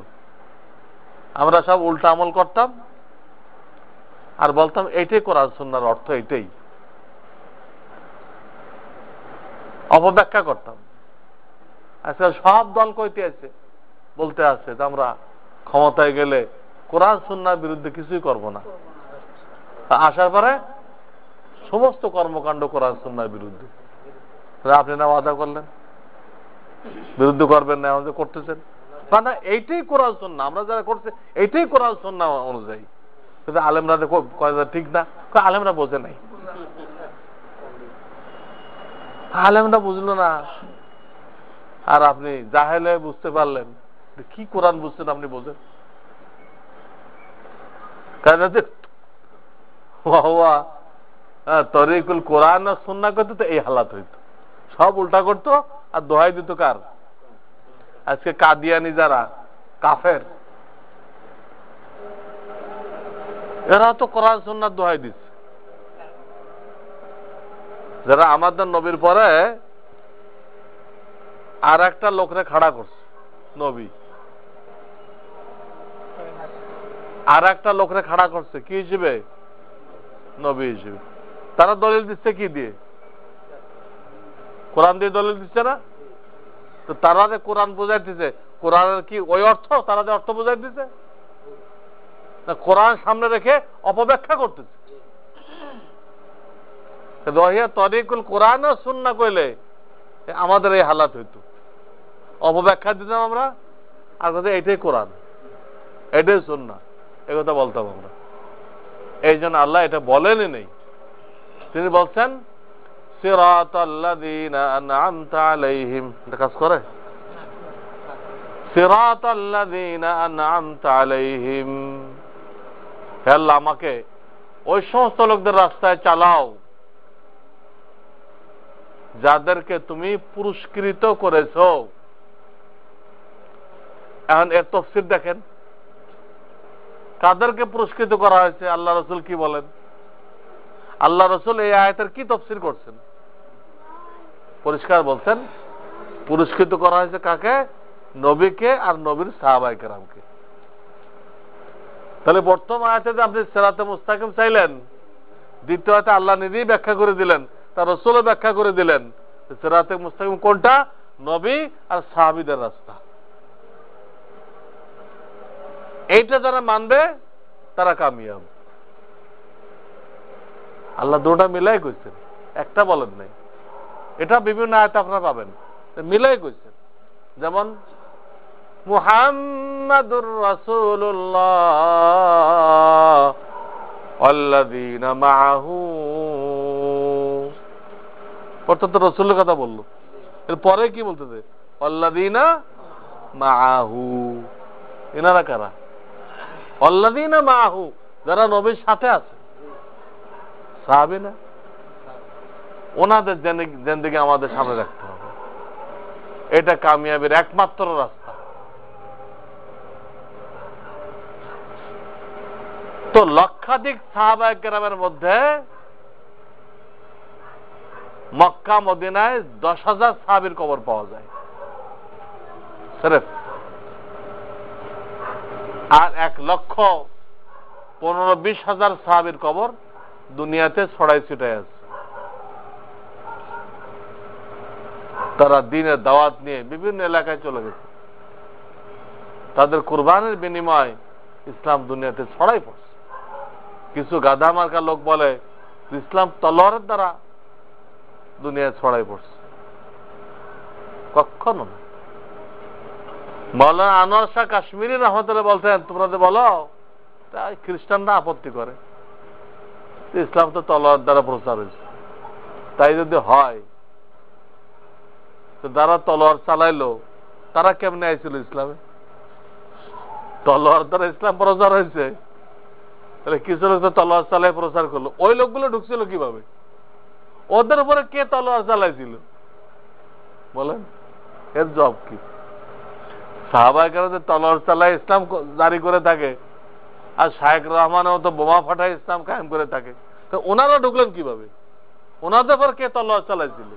আমরা সব উল্টা আমল করতাম আর বলতাম এইটাই কোরআন সুন্নাহর অর্থ, এইটাই অপব্যাখ্যা করতাম। আজকাল সব দল কইতে আছে, বলতে আছে যে আমরা ক্ষমতায় গেলে কোরআন সুন্নাহর বিরুদ্ধে কিছুই করব না। আসার পরে সমস্ত কর্মকাণ্ড কোরআন সুন্নাহর বিরুদ্ধে। আপনি না ওয়াদা করলেন বিরুদ্ধ করবেন না, আমাদের করতেছেন না, এইটাই কোরআন সুন্নাহ, আমরা যারা করছে এইটাই কোরআন সুন্নাহ অনুযায়ী। কিন্তু আলেমরা ঠিক না, আলেমরা বোঝে নাই, আলেমরা বুঝলো না। আর আপনি জাহেলে বুঝতে পারলেন কি কোরআন বুঝছেন, আপনি বোঝেন তরিকুল কোরআন আর সুন্নাহ করতে তো এই হালাত হইত, সব উল্টা করতো আর দোহাই দিত কার? আজকে কাদিয়ানি যারা কাফের, এরা তো কোরআন সুন্নাহ দোহাই দিচ্ছে। যারা আমাদের নবীর পরে আর একটা লোকরে খাড়া করছে, নবী আর একটা লোকরে খাড়া করছে কি হিসেবে? নবী হিসেবে। তারা দলিল দিচ্ছে কি দিয়ে? কোরআন দিয়ে দলিল দিচ্ছে না? তো তারা যে কোরআন বোঝাইতেছে, কোরআনের কি ওই অর্থ? তারা যে অর্থ বোঝাই দিচ্ছে না, কোরআন সামনে রেখে অপব্যাখ্যা করতেছে। রহিয়া তরিকুল কোরআন আর সুন্নাহ কইলে আমাদের এই হালাত হইতো, অপব্যাখ্যা দিতাম আমরা আর কথা এটাই কোরআন, এটাই সুন্নাহ, এই কথা বলতাম আমরা। এই জন্য আল্লাহ এটা বলেনই নেই। তিনি বলছেন সিরাতাল্লাযীনা আন'আমতা আলাইহিম, এটা কাজ করে, সিরাতাল্লাযীনা আন'আমতা আলাইহিম, হে আল্লাহ আমাকে ওই সমস্ত লোকদের রাস্তায় চালাও যাদেরকে তুমি পুরস্কৃত করেছ। এখন এর তাফসীর দেখেন, কাদেরকে পুরস্কৃত করা হয়েছে? আল্লাহ রাসূল কি বলেন? আল্লাহ রাসূল এই আয়াতের কি তাফসীর করছেন? পরিষ্কার বলছেন পুরস্কৃত করা হয়েছে কাকে? নবীকে আর নবীর সাহাবায়ে কেরামকে। তাহলে প্রথম আয়াতে যে আপনি সিরাতে মুস্তাকিম চাইলেন, দ্বিতীয় আয়াতে আল্লাহ নিজেই ব্যাখ্যা করে দিলেন, তার রাসূলও ব্যাখ্যা করে দিলেন সিরাতে মুস্তাকিম কোনটা? নবী আর সাহাবীদের রাস্তা। এইটা যারা মানবে তারা কামিয়াব। আল্লাহ দুটো মিলাই কইছেন, একটা বলেন নাই। এটা বিভিন্ন আয়াতে আপনারা পাবেন, মিলাই কইছেন। যেমন মুহাম্মাদুর রাসূলুল্লাহ ওয়াল্লাযীনা মাআহু, অর্থাৎ রাসূলের কথা বললো। এর পরে কি বলতেছে? ওয়াল্লাযীনা মাআহু, এনারা কারা? ওয়াল্লাযীনা মাআহু, যারা নবীর সাথে আছে, সাহাবী না। ওনাদের জিন্দেগি আমাদের সামনে রাখতে হবে, এটা কামিয়াবির একমাত্র রাস্তা। তো লক্ষাধিক সাহাবায়ে কেরামের মধ্যে মক্কা মদিনায় 10,000 সাহাবীর কবর পাওয়া যায় সির্ফ, আর 1,15,000-20,000 সাহাবীর কবর দুনিয়াতে ছড়াই ছিটাই আছে। তারা দ্বীনের দাওয়াত নিয়ে বিভিন্ন এলাকায় চলে গেছে, তাদের কুরবানির বিনিময় ইসলাম দুনিয়াতে ছড়াই পড়ছে। কিছু গাধা মার্কা লোক বলে ইসলাম তলোয়ারের দ্বারা দুনিয়ায় ছড়াই পড়ছে, কখনো না। মাওলানা আনোয়ার শাহ কাশ্মীরি রহমতুল্লাহ বলতেন, তোমরা যে বলো খ্রিস্টানরা আপত্তি করে, ইসলাম তো তলোয়ার দ্বারা প্রচার হয়েছে। তাই যদি হয় তো যারা তলোয়ার চালাইলো তারা কেমনে আইছিল ইসলামে? তলোয়ার দ্বারা ইসলাম প্রচার হয়েছে, তাহলে কিছু লোক তো তলোয়ার চালাই প্রচার করলো, ওই লোকগুলো ঢুকছিল কিভাবে? ওদের উপরে কে তলোয়ার চালাইছিল বলেন? এর জব কি? সাহাবায়ে কেরাম তলোয়ার চালায় ইসলাম জারি করে থাকে, আর শায়েখ রহমানও তো বোমা ফাটায় ইসলাম কায়েম করে থাকে, তো ওনারা ঢুকলেন কিভাবে? ওনাদের উপর কে তলোয়ার চালাইছিল?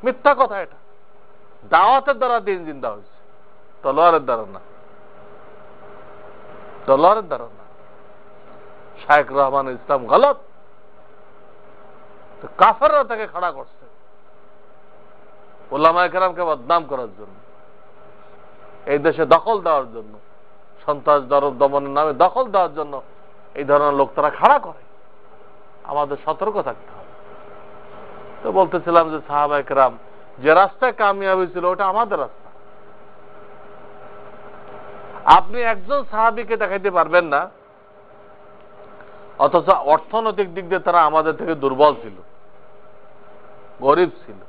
মিথ্যা কথা এটা। দাওয়াতের দ্বারা দিন জিন্দা হয়েছে, তলোয়ারের দ্বারা না, তলোয়ারের দ্বারা না। শায়েখ রহমান ইসলাম গলত, তো কাফেররা তাকে খাড়া করছে উলামায়ে কেরামকে বদনাম করার জন্য, এই দেশে দখল দেওয়ার জন্য, সন্ত্রাস দমনের নামে দখল দেওয়ার জন্য এই ধরনের লোক তারা খাড়া করে। আমাদের সতর্ক থাকতে হবে। তো বলতেছিলাম যে সাহাবায়ে কেরাম যে রাস্তায় কামিয়াবি ছিল ওটা আমাদের রাস্তা। আপনি একজন সাহাবীকে দেখাইতে পারবেন না, অথচ অর্থনৈতিক দিক দিয়ে তারা আমাদের থেকে দুর্বল ছিল, গরিব ছিল।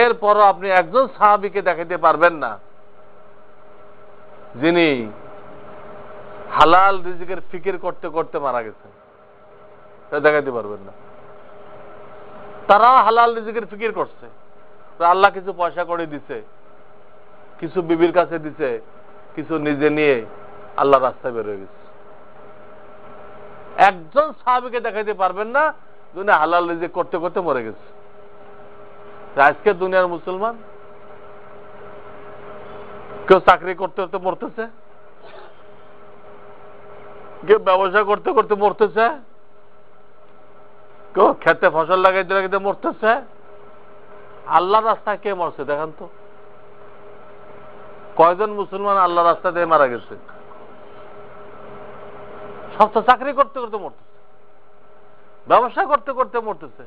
এরপরও আপনি একজন সাহাবীকে দেখাইতে পারবেন না যিনি হালাল রিজিকের ফিকির করতে করতে মারা গেছেন, তা দেখাইতে পারবেন না। তারা হালাল রিজিকের ফিকির করছে, আল্লাহ কিছু পয়সা করে দিছে, কিছু বিবির কাছে দিছে, কিছু নিজে নিয়ে আল্লাহ রাস্তায় বের হয়ে গেছে। একজন সাহাবীকে দেখাইতে পারবেন না যিনি হালাল রিজিক করতে করতে মরে গেছে। আজকে দুনিয়ার মুসলমান কেউ চাকরি করতে করতে মরতেছে, কেউ ব্যবসা করতে করতে মরতেছে, কেউ খেতে ফসল লাগাইতে লাগাইতে মরতেছে। আল্লাহর রাস্তায় কে মরছে দেখেন তো? কয়জন মুসলমান আল্লাহ রাস্তা দিয়ে মারা গেছে? সব তো চাকরি করতে করতে মরতেছে, ব্যবসা করতে করতে মরতেছে,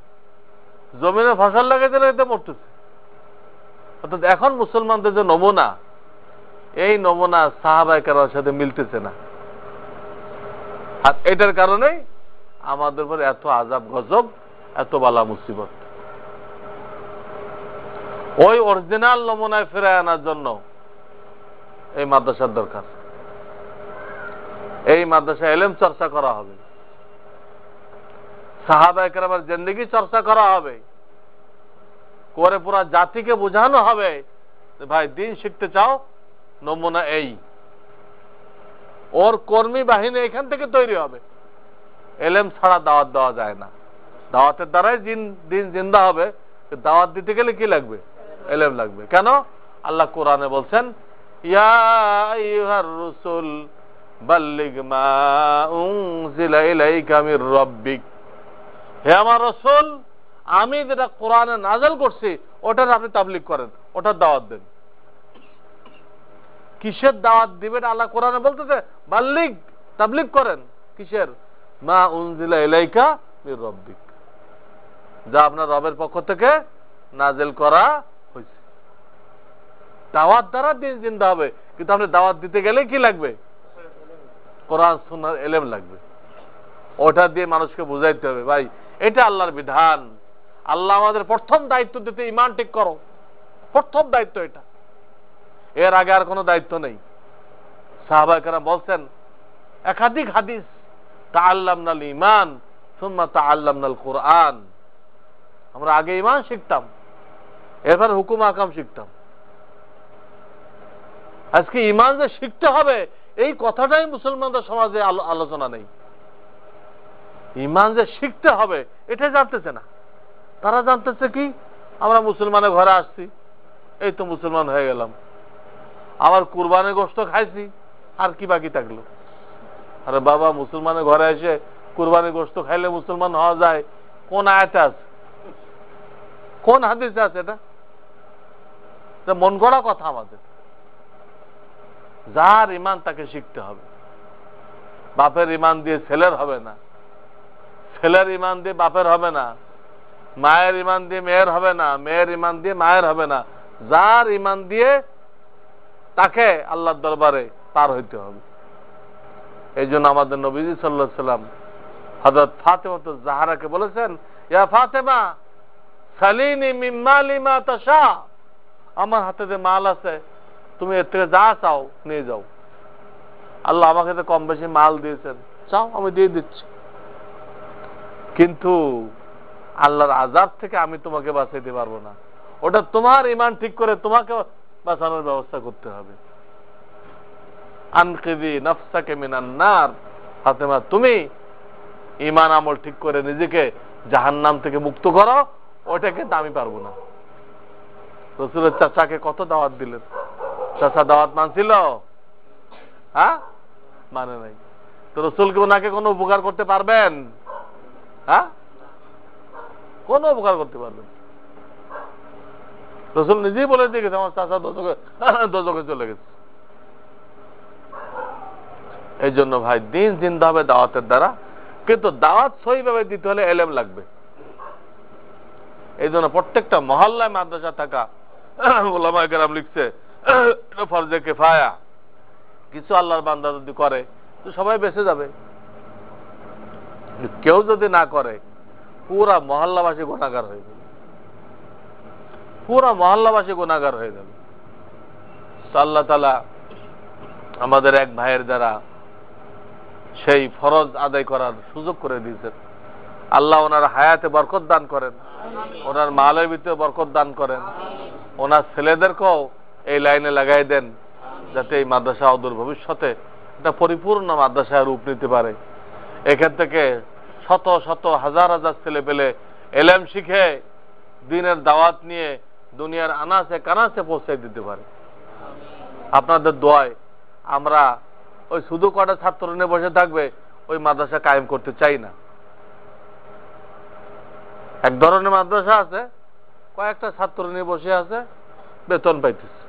জমিনে ফসল লাগাইতে লাগাইতে মরতেছে। অর্থাৎ এখন মুসলমানদের যে নমুনা, এই নমুনা সাহাবায়ে কেরামের সাথে মিলতেছে না। আর এটার কারণেই আমাদের উপর এত আযাব গজব, এত বালা মুসিবত। ওই অরিজিনাল নমুনায় ফিরে আনার জন্য এই মাদ্রাসার দরকার। এই মাদ্রাসায় ইলম চর্চা করা হবে, সাহাবায়ে কেরামের জিন্দেগি চর্চা করা হবে, করে পুরা জাতিকে বোঝানো হবে যে ভাই দিন শিখতে চাও, নমুনা এই। ওর কর্মী বাহিনী এখান থেকে তৈরি হবে। এলেম ছাড়া দাওয়াত দেওয়া যায় না, দাওয়াতের দ্বারাই দিন জিন্দা হবে। দাওয়াত দিতে গেলে কি লাগবে? এলেম লাগবে। কেন? আল্লাহ কোরআনে বলছেন, ইয়া আইয়ুহার রাসূল বাল্লিগ মা উনজিলা ইলাইকা মির রাব্বিক। হে আমার রাসূল, আমি যেটা কোরআনে নাযিল করছি ওটার আপনি তাবলীগ করেন, ওটার দাওয়াত দেন। কিসের দাওয়াত দিবেন? আল্লাহ কোরআনে বলতেছে বাল্লিগ, তাবলীগ করেন। কিসের? মা উনজিলা ইলাইকা মির রাব্বিক, যা আপনার রবের পক্ষ থেকে নাযিল করা হয়েছে। দাওয়াত দ্বারা দিন জিন্দা হবে, কিন্তু আপনি দাওয়াত দিতে গেলে কি লাগবে? কোরআন সুন্নাহর ইলম লাগবে। ওটা দিয়ে মানুষকে বুঝাইতে হবে ভাই এটা আল্লাহর বিধান। আল্লাহ আমাদের প্রথম দায়িত্ব দিতে ঈমান ঠিক করো, প্রথম দায়িত্ব এটা, এর আগে আর কোনো দায়িত্ব নেই। সাহাবায়ে কেরাম বলছেন একাধিক হাদিস, তাআল্লামনাল ঈমান সুম্মা তাআল্লামনাল কুরআন। আমরা আগে ঈমান শিখতাম, এরপর হুকুম আহকাম শিখতাম। আজকে ঈমান যে শিখতে হবে এই কথাটাই মুসলমানদের সমাজে আলোচনা নেই। ঈমান যে শিখতে হবে এটা জানতেছে না। তারা জানতেছে কি, আমরা মুসলমানের ঘরে আসছি, এই তো মুসলমান হয়ে গেলাম, আবার কুরবানের গোশত খাইছি, আর কি বাকি থাকলো? আরে বাবা, মুসলমানের ঘরে এসে কুরবানির গোশত খাইলে মুসলমান হওয়া যায় কোন আয়াতে আছে? কোন হাদিসে আছে? এটা মন গড়া কথা আমাদের। যার ঈমান তাকে শিখতে হবে। বাপের ঈমান দিয়ে ছেলের হবে না, ছেলের ঈমান দিয়ে বাপের হবে না, মায়ের ঈমান দিয়ে মেয়ের হবে না, মেয়ের ঈমান দিয়ে মায়ের হবে না। যার ঈমান দিয়ে তাকে আল্লাহর দরবারে পার হইতে হবে। এই জন্য আমাদের নবীজি সাল্লাল্লাহু আলাইহি সাল্লাম হযরত ফাতেমা জাহরাকে বলেছেন, ইয়া ফাতেমা সালিনি মিন মালি মা তাশা। আমার হাতে যে মাল আছে তুমি এর থেকে যা চাও নিয়ে যাও। আল্লাহ আমাকে তো কম বেশি মাল দিয়েছেন, চাও আমি দিয়ে দিচ্ছি, কিন্তু আল্লাহর আযাব থেকে আমি তোমাকে বাঁচাইতে পারবো না। ওটা তোমার ঈমান ঠিক করে তোমাকে বাঁচানোর ব্যবস্থা করতে হবে। আনকিযি নাফসাকে মিনান নার। ফাতেমা, তুমি ঈমান আমল ঠিক করে নিজেকে জাহান্নাম থেকে মুক্ত করো, ওটাকে আমি পারবো না। রাসূলের চাচাকে কত দাওয়াত দিলেন, চাচা দাওয়াত মানছিল? হ্যাঁ, মানে নাই। তো রসুল কি ওনাকে কোনো উপকার করতে পারবেন? হ্যাঁ, কোনো উপকার করতে পারবেন? রসুল নিজেই বলে দিয়ে গেছে আমার চাচা দোজখে চলে গেছে। এই জন্য ভাই দিন জিন্দা হবে দাওয়াতের দ্বারা, কিন্তু দাওয়াত সহিভাবে দিতে হলে এলেম লাগবে। এই জন্য প্রত্যেকটা মহল্লায় মাদ্রাসা থাকা, ওলামায়ে কেরাম লিখছে ফরজে কিফায়া, কিছু আল্লাহর বান্দা যদি করে তো সবাই বেঁচে যাবে। কেউ যদি না করে পুরা মহল্লাবাসী গুনাহগার হয়ে যাবে, পুরা মহল্লাবাসী গুনাহগার হয়ে যাবে। আল্লাহ তাআলা আমাদের এক ভাইয়ের দ্বারা সেই ফরজ আদায় করার সুযোগ করে দিয়েছেন। আল্লাহ ওনার হায়াতে বরকত দান করেন, ওনার মালের ভিতরে বরকত দান করেন, ওনার ছেলেদেরকেও এই লাইনে লাগাই দেন, যাতে এই মাদ্রাসা অদূর ভবিষ্যতে একটা পরিপূর্ণ মাদ্রাসায় রূপ নিতে পারে। এখান থেকে শত শত হাজার হাজার ছেলে পেলে এলেম শিখে দিনের দাওয়াত নিয়ে দুনিয়ার আনাচে কানাচে পৌঁছে দিতে পারে। আপনাদের দোয়ায় আমরা ওই শুধু কটা ছাত্র নিয়ে বসে থাকবে ওই মাদ্রাসা কায়েম করতে চাই না। এক ধরনের মাদ্রাসা আছে, কয়েকটা ছাত্র নিয়ে বসে আছে, বেতন পাইতেছে।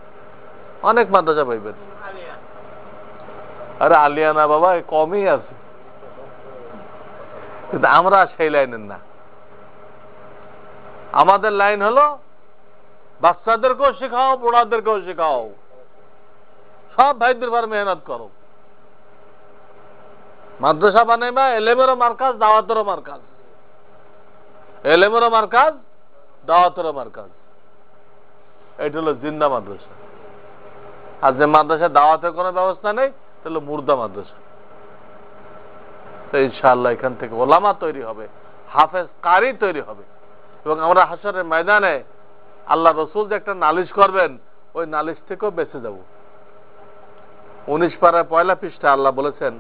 অনেক মাদ্রাসা পাইবেন। আরে আলিয়া না বাবা, কমই আছে, কিন্তু আমরা সেই লাইনের না। আমাদের লাইন হলো বাচ্চাদেরকেও শেখাও, বুড়াদেরকেও শেখাও, সব ভাইদের পর মেহনত করো। মাদ্রাসা বানাইবা এলেমেরও মার্কাজ, দাওয়াতেরও মার্কাজ, এলেমেরও মার্কাজ, দাওয়াতেরও মার্কাজ। এটা হলো জিন্দা মাদ্রাসা। আর যে মাদ্রাসা দাওয়াতের কোনো ব্যবস্থা নেই তাহলে মুর্দা মাদ্রাসা। তো ইনশাআল্লাহ এখান থেকে ওলামা তৈরি হবে, হাফেজ কারি তৈরি হবে, এবং আমরা হাসরের ময়দানে আল্লাহ রসুল যে একটা নালিশ করবেন ওই নালিশ থেকেও বেঁচে যাব। 19 পারায় 1 পৃষ্ঠা আল্লাহ বলেছেন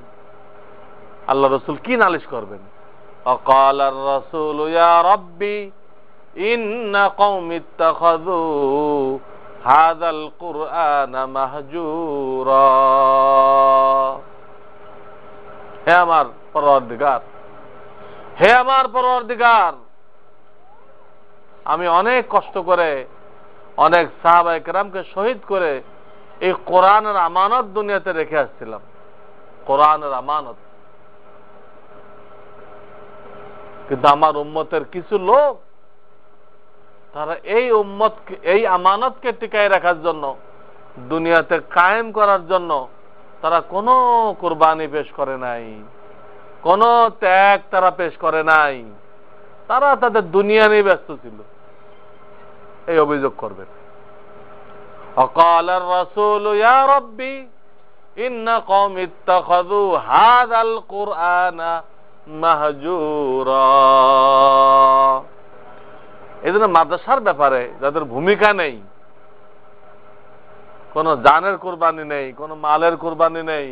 আল্লাহ রসুল কি নালিশ করবেন। وقال الرسول يا ربي إن قوم اتخذوا هذا القرآن مهجورا। হে আমার পরওয়ারদিগার, হে আমার পরওয়ারদিগার, আমি অনেক কষ্ট করে অনেক সাহাবায়ে কেরামকে শহীদ করে এই কোরআনের আমানত দুনিয়াতে রেখে আসছিলাম। কোরআনের আমানত, কিন্তু আমার উম্মতের কিছু লোক তারা এই আমানতকে টিকায় রাখার জন্য, দুনিয়াতে কায়েম করার জন্য তারা কোনো কুরবানি পেশ করে নাই, কোনো ত্যাগ তারা পেশ করে নাই। তারা তাদের দুনিয়া নিয়ে ব্যস্ত ছিল। এই অভিযোগ করবে। وقال الرسول يا ربي إن قوم اتخذوا هذا القرآن মাহজুরা। এজন্য মাদ্রাসার ব্যাপারে যাদের ভূমিকা নেই, কোন জানের কুরবানি নেই, কোন মালের কুরবানি নেই,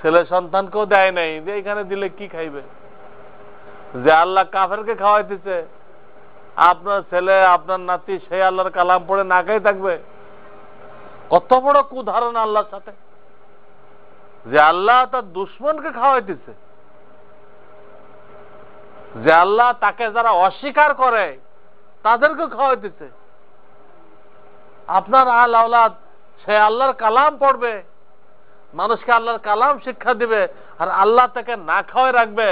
ছেলে সন্তানকেও দেয় নাই, যে এখানে দিলে কি খাইবে? যে আল্লাহ কাফেরকে খাওয়াইতেছে, আপনার ছেলে আপনার নাতি সেই আল্লাহর কালাম পড়ে না খাই থাকবে? কত বড় কুধারণা আল্লাহর সাথে, যে আল্লাহ তার দুশ্মনকে খাওয়াইতেছে, যে আল্লাহ তাকে যারা অস্বীকার করে তাদেরকে খাওয়াইতেছে। আপনার আল আওলাদ সে আল্লাহর কালাম পড়বে, মানুষকে আল্লাহর কালাম শিক্ষা দিবে, আর আল্লাহ তাকে না খাওয়াই রাখবে।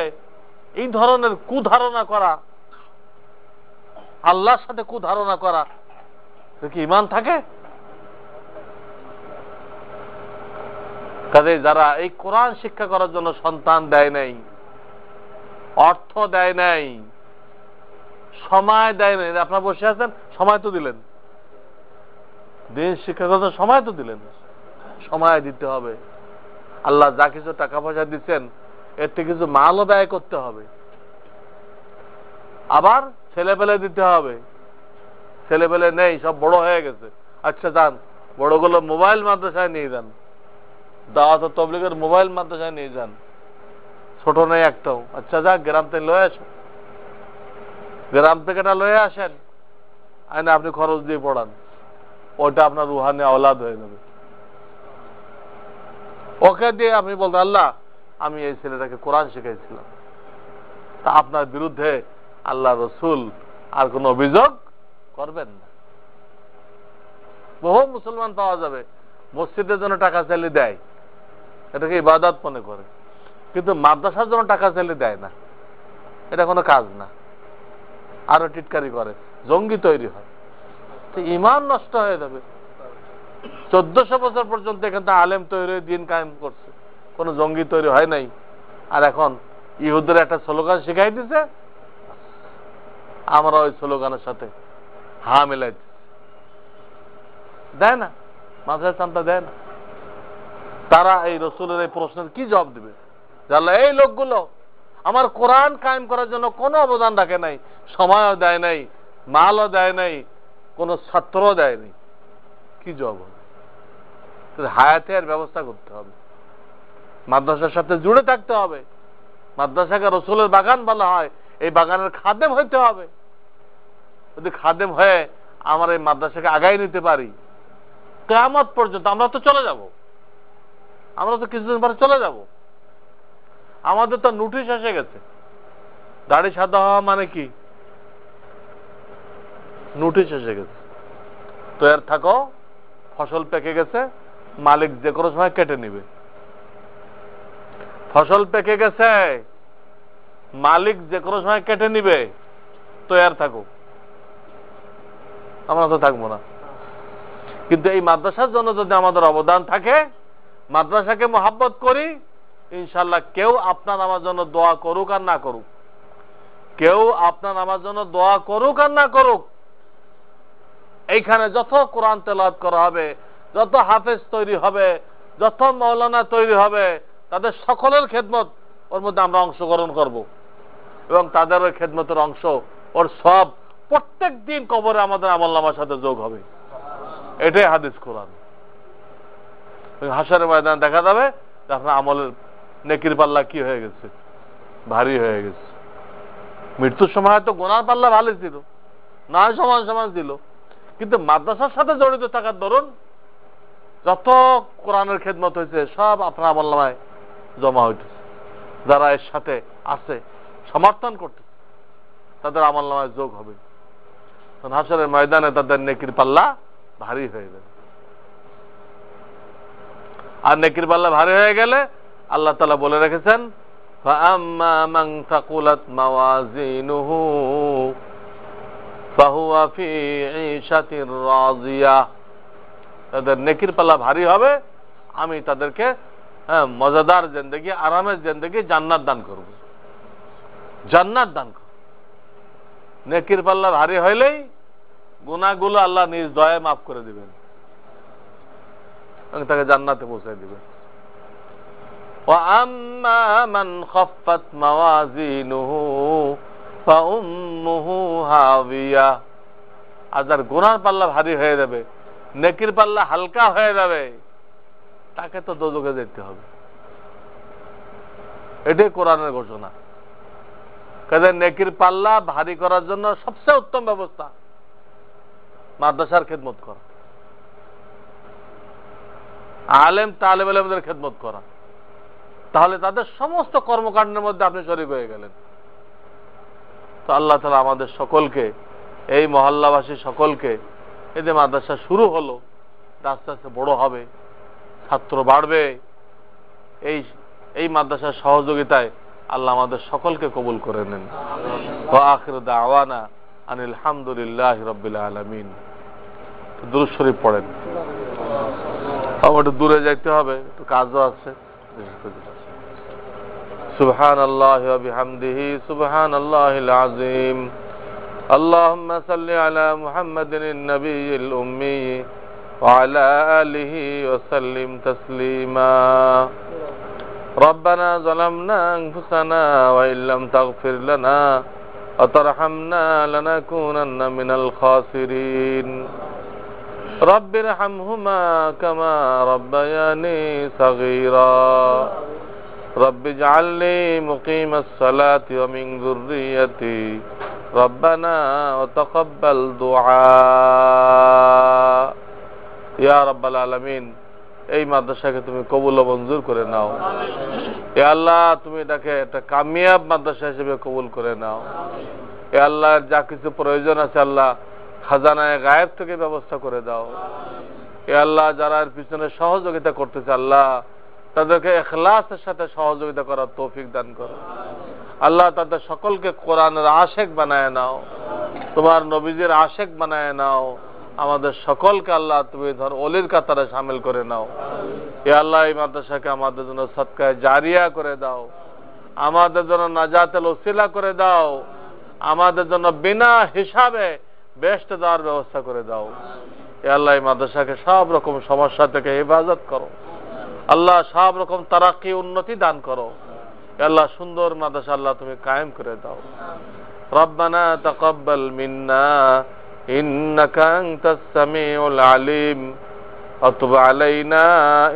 এই ধরনের কুধারণা করা, আল্লাহর সাথে কুধারণা করা, কি ঈমান থাকে? কাজে যারা এই কোরআন শিক্ষা করার জন্য সন্তান দেয় নাই, অর্থ দেয় নাই, সময় দেয় নাই, আপনারা বসে আছেন, সময় তো দিলেন, দিন শিক্ষা করার সময় তো দিলেন, সময় দিতে হবে। আল্লাহ যা কিছু টাকা পয়সা দিচ্ছেন এর থেকে কিছু মালও ব্যয় করতে হবে। আবার ছেলেপেলে দিতে হবে, ছেলেপেলে নেই, সব বড় হয়ে গেছে। আচ্ছা যান, বড়গুলো মোবাইল মাদ্রাসায় নিয়ে যান, দাওয়াত ও তাবলীগের মোবাইল মাদ্রাসায় নিয়ে যান, ছোট নেই একটাও। আচ্ছা যাক, গ্রাম থেকে লয়ে আসেন, গ্রাম থেকে না লয়ে আসেন, আইনে আপনি খরচ দিয়ে পড়ান। ওটা আপনার রুহানি আওলাদ হয়ে যাবে। ওকে দিয়ে আপনি বলতেন, আল্লাহ আমি এই ছেলেটাকে কোরআন শিখাইছিলাম, তা আপনার বিরুদ্ধে আল্লাহ রসুল আর কোন অভিযোগ করবেন না। বহু মুসলমান পাওয়া যাবে মসজিদের জন্য টাকা চাইলে দেয়, এটাকে ইবাদত মনে করে, কিন্তু মাদ্রাসার জন্য টাকা চাইলে দেয় না, এটা কোনো কাজ না, আরো টিটকারি করে, জঙ্গি তৈরি হয়, তো ইমান নষ্ট হয়ে যাবে। 1400 বছর পর্যন্ত এখানে আলেম তৈরি হয়ে দিন কায়েম করছে, কোন জঙ্গি তৈরি হয় নাই। আর এখন ইহুদের একটা স্লোগান শিখাই দিছে, আমরা ওই স্লোগানের সাথে হা মিলাই দেয় না, মাদ্রাসা চান্দা দেয় না। তারা এই রসুলের এই প্রশ্নের কি জবাব দিবে? জানলে এই লোকগুলো আমার কোরআন কায়েম করার জন্য কোনো অবদান রাখে নাই, সময়ও দেয় নাই, মালও দেয় নাই, কোন ছাত্রও দেয়নি, কি জবাব হবে? হায়াতের ব্যবস্থা করতে হবে, মাদ্রাসার সাথে জুড়ে থাকতে হবে। মাদ্রাসাকে রসুলের বাগান বলা হয়, এই বাগানের খাদেম হইতে হবে। যদি খাদেম হয়ে আমার এই মাদ্রাসাকে আগায় নিতে পারি, কিয়ামত পর্যন্ত আমরা তো চলে যাব, আমরা তো কিছুদিন পরে চলে যাব। আমাদের তো নোটিশ এসে গেছে, দাড়ি সাদা হওয়া মানে কি? নোটিশ এসে গেছে, তৈরি থাকো, ফসল পেকে গেছে, মালিক যে কোনো সময় কেটে নিবে। ফসল পেকে গেছে, মালিক যে কোনো সময় কেটে নিবে, তৈরি থাকো। আমরা তো থাকবো না। কিন্তু এই মাদ্রাসার জন্য যদি আমাদের অবদান থাকে, মাদ্রাসাকে মোহাব্বত করি, ইনশাল্লাহ কেউ আপনার আমার জন্য দোয়া করুক আর না করুক, কেউ আপনার আমার জন্য দোয়া করুক আর না করুক, এইখানে যত কোরআন তেলাওয়াত করা হবে, যত হাফেজ তৈরি হবে, যত মাওলানা তৈরি হবে, তাদের সকলের খেদমত ওর মধ্যে আমরা অংশগ্রহণ করব, এবং তাদের ওই খেদমতের অংশ, ওর সব প্রত্যেক দিন কবরে আমাদের আমলনামার সাথে যোগ হবে। এটাই হাদিস কোরআন। হাশরের ময়দানে দেখা যাবে আপনার আমলের নেকির পাল্লা কি হয়ে গেছে, ভারী হয়ে গেছে। মৃত্যুর সময় তো গোনার পাল্লা ভালো ছিল, না সমান সমান ছিল, কিন্তু মাদ্রাসার সাথে জড়িত থাকার দরুন যত কোরআনের খেদমত হয়েছে সব আপনার আমলনামায় জমা হইতেছে। যারা এর সাথে আছে, সমর্থন করতে, তাদের আমলনামায় যোগ হবে। হাশরের ময়দানে তাদের নেকির পাল্লা ভারী হয়ে যাবে। আর নেকির পাল্লা ভারী হয়ে গেলে আল্লাহ তাআলা বলে রেখেছেন, فَأَمَّا مَنْ ثَقُلَتْ مَوَازِينُهُ فَهُوَ فِي عِيشَةٍ رَاضِيَةٍ। তাদের নেকির পাল্লা ভারী হবে, আমি তাদেরকে মজাদার জিন্দেগি, আরামের জিন্দেগি, জান্নাত দান করব, জান্নাত দান করব। নেকির পাল্লা ভারী হইলেই গুনাহগুলো আল্লাহ নিজ দয়ায় মাফ করে দিবেন, তাকে জান্নাতে পৌঁছে দিবেন। وَأَمَّا مَنْ خَفَّتْ مَوَازِينُهُ فَأُمُّهُ هَاوِيَةٌ। আর যার গুনার পাল্লা ভারী হয়ে যাবে, নেকির পাল্লা হালকা হয়ে যাবে, তাকে তো দোজখে যেতে হবে। এটাই কোরআনের ঘোষণা। কাজে নেকির পাল্লা ভারী করার জন্য সবচেয়ে উত্তম ব্যবস্থা মাদ্রাসার খেদমত করা, আলেম তালেব ইলমদের খেদমত করা। তাহলে তাদের সমস্ত কর্মকাণ্ডের মধ্যে আপনি শরীক হয়ে গেলেন। তো আল্লাহ তাআলা আমাদের সকলকে, এই মহল্লাবাসী সকলকে, এই যে মাদ্রাসা শুরু হলো, আস্তে আস্তে বড় হবে, ছাত্র বাড়বে, এই মাদ্রাসার সহযোগিতায় আল্লাহ আমাদের সকলকে কবুল করে নেন। ওয়া আখিরু দাওয়ানা আনিল হামদুলিল্লাহি রাব্বিল আলামিন। দুরূদ শরীফ পড়েন। আমার একটু দূরে যাইতে হবে, একটু কাজও আছে। সুবহানাল্লাহি ওয়া বিহামদিহি সুবহানাল্লাহিল আযীম। আল্লাহুম্মা সাল্লি আলা মুহাম্মাদিন নবিয়্যিল উম্মি ওয়া আলা আলিহি ওয়া সাল্লিম তাসলিমা। ربنا ظلمنا أنفسنا وإن لم تغفر لنا وترحمنا لنكونن من الخاسرين. رب ارحمهما كما ربياني صغيرا. رب اجعلني مقيم الصلاة ومن ذريتي ربنا وتقبل دعاء. ইয়া রাব্বাল আলামিন, এই মাদ্রাসাকে তুমি কবুল ও মঞ্জুর করে নাও। এ আল্লাহ, তুমি এটাকে একটা কামিয়াব মাদ্রাসা হিসেবে কবুল করে নাও। এ আল্লাহ, যা কিছু প্রয়োজন আছে আল্লাহ খাজানায় গায়েব থেকে ব্যবস্থা করে দাও। এ আল্লাহ, যারা এর পিছনে সহযোগিতা করতেছে আল্লাহ তাদেরকে ইখলাসের সাথে সহযোগিতা করার তৌফিক দান করো। আল্লাহ, তাদের সকলকে কোরআনের আশেক বানায় নাও, তোমার নবীজির আশেক বানায় নাও। আমাদের সকলকে আল্লাহ তুমি ধর ওলির কাতারে শামিল করে নাও। এ আল্লাহ, এই মাদ্রাসাকে আমাদের জন্য সদকায়ে জারিয়া করে দাও, আমাদের জন্য নাজাতেল ওসিলা করে দাও, আমাদের জন্য বিনা হিসাবে বেহেশতে দেওয়ার ব্যবস্থা করে দাও। এ আল্লাহ, এই মাদ্রাসাকে সব রকম সমস্যা থেকে হেফাজত করো আল্লাহ, সব রকম তারাক্কি উন্নতি দান করো। এ আল্লাহ, সুন্দর মাদ্রাসা আল্লাহ তুমি কায়েম করে দাও। রব্বানা তাকাব্বাল মিন্না ইন্নাকা আনতাস সামিউল আলিম ওয়া তুব আলাইনা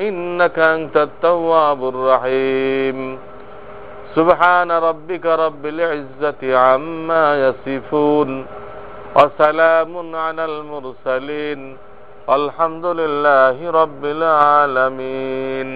ইন্নাকা আনতাত তাওয়াবুর রহিম। সুবহান রাব্বিকা রাব্বিল ইজ্জাতি আম্মা ইয়াসিফুন ওয়া সালামুন আলাল মুরসালিন আলহামদুলিল্লাহি রাব্বিল আলামিন।